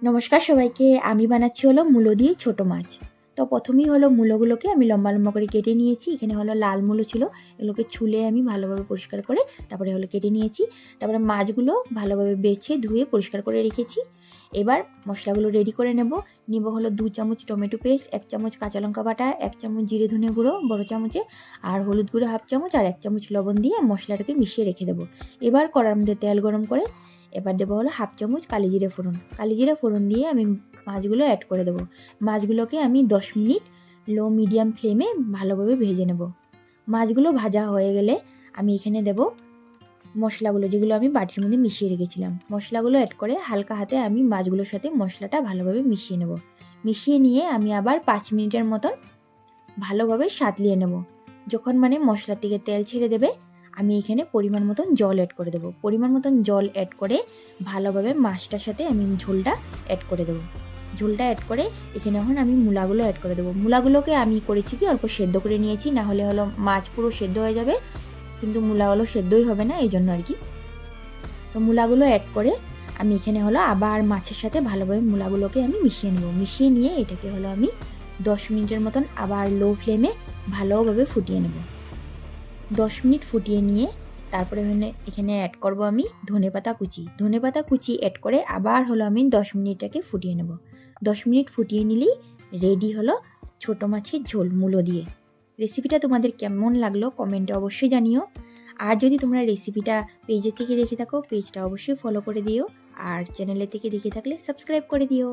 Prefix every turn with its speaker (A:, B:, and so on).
A: নমস্কার সবাইকে। আমি বানাচ্ছি হলো মূলো দিয়ে ছোট মাছ। তো প্রথমেই হলো মূলোগুলোকে আমি লম্বা লম্বা করে কেটে নিয়েছি। এখানে হলো লাল মূলো ছিল, এগুলোকে ছুলে আমি ভালোভাবে পরিষ্কার করে তারপরে হলো কেটে নিয়েছি। তারপরে মাছগুলো ভালোভাবে বেছে ধুয়ে পরিষ্কার করে রেখেছি। এবার মশলাগুলো রেডি করে নিব হলো 2 চামচ টমেটো পেস্ট, 1 চামচ কাঁচা লঙ্কা বাটা, 1 চামচ জিরে ধনে গুঁড়ো বড় চামচে, আর হলুদ গুঁড়ো 1/2 চামচ আর 1 চামচ লবণ দিয়ে মশলাটাকে মিশিয়ে রেখে দেবো। এবার কড়ার মধ্যে তেল গরম করে এবার দেবো হলো 1/2 চামচ কালি জিরে ফোড়ন। কালি জিরে ফোড়ন দিয়ে আমি মাছগুলো অ্যাড করে দেবো। মাছগুলোকে আমি 10 মিনিট লো মিডিয়াম ফ্লেমে ভালোভাবে ভেজে নেব। মাছগুলো ভাজা হয়ে গেলে আমি এখানে দেব মশলাগুলো, যেগুলো আমি বাটির মধ্যে মিশিয়ে রেখেছিলাম। মশলাগুলো অ্যাড করে হালকা হাতে আমি মাছগুলোর সাথে মশলাটা ভালোভাবে মিশিয়ে নেব। মিশিয়ে নিয়ে আমি আবার 5 মিনিটের মতন ভালোভাবে সাঁতলিয়ে নেব। যখন মশলা থেকে তেল ছেড়ে দেবে, আমি এখানে পরিমাণ মতন জল অ্যাড করে দেবো। পরিমাণ মতন জল অ্যাড করে ভালোভাবে মাছটার সাথে আমি ঝোলটা অ্যাড করে দেবো। ঝোলটা অ্যাড করে এখানে এখন আমি মূলাগুলো অ্যাড করে দেবো। মূলাগুলোকে আমি করেছি কি অল্প সেদ্ধ করে নিয়েছি, না হলে হলো মাছ পুরো সেদ্ধ হয়ে যাবে, কিন্তু মূলাগুলো সেদ্ধই হবে না, এই জন্য আর কি। তো মূলাগুলো অ্যাড করে আমি এখানে হলো আবার মাছের সাথে ভালোভাবে মূলাগুলোকে আমি মিশিয়ে নেব। মিশিয়ে নিয়ে এটাকে হলো আমি 10 মিনিটের মতন আবার লো ফ্লেমে ভালোভাবে ফুটিয়ে নেব। 10 মিনিট ফুটিয়ে নিয়ে তারপরে এখানে অ্যাড করব আমি ধনেপাতা কুচি অ্যাড করে আবার হলো আমি 10 মিনিটটাকে ফুটিয়ে নেব। 10 মিনিট ফুটিয়ে নিলেই রেডি হলো ছোট মাছের ঝোল মূলো দিয়ে। রেসিপিটা তোমাদের কেমন লাগলো কমেন্টে অবশ্যই জানিও। আর যদি তোমরা রেসিপিটা পেজে থেকে দেখে থাকো, পেজটা অবশ্যই ফলো করে দিও, আর চ্যানেলে থেকে দেখে থাকলে সাবস্ক্রাইব করে দিও।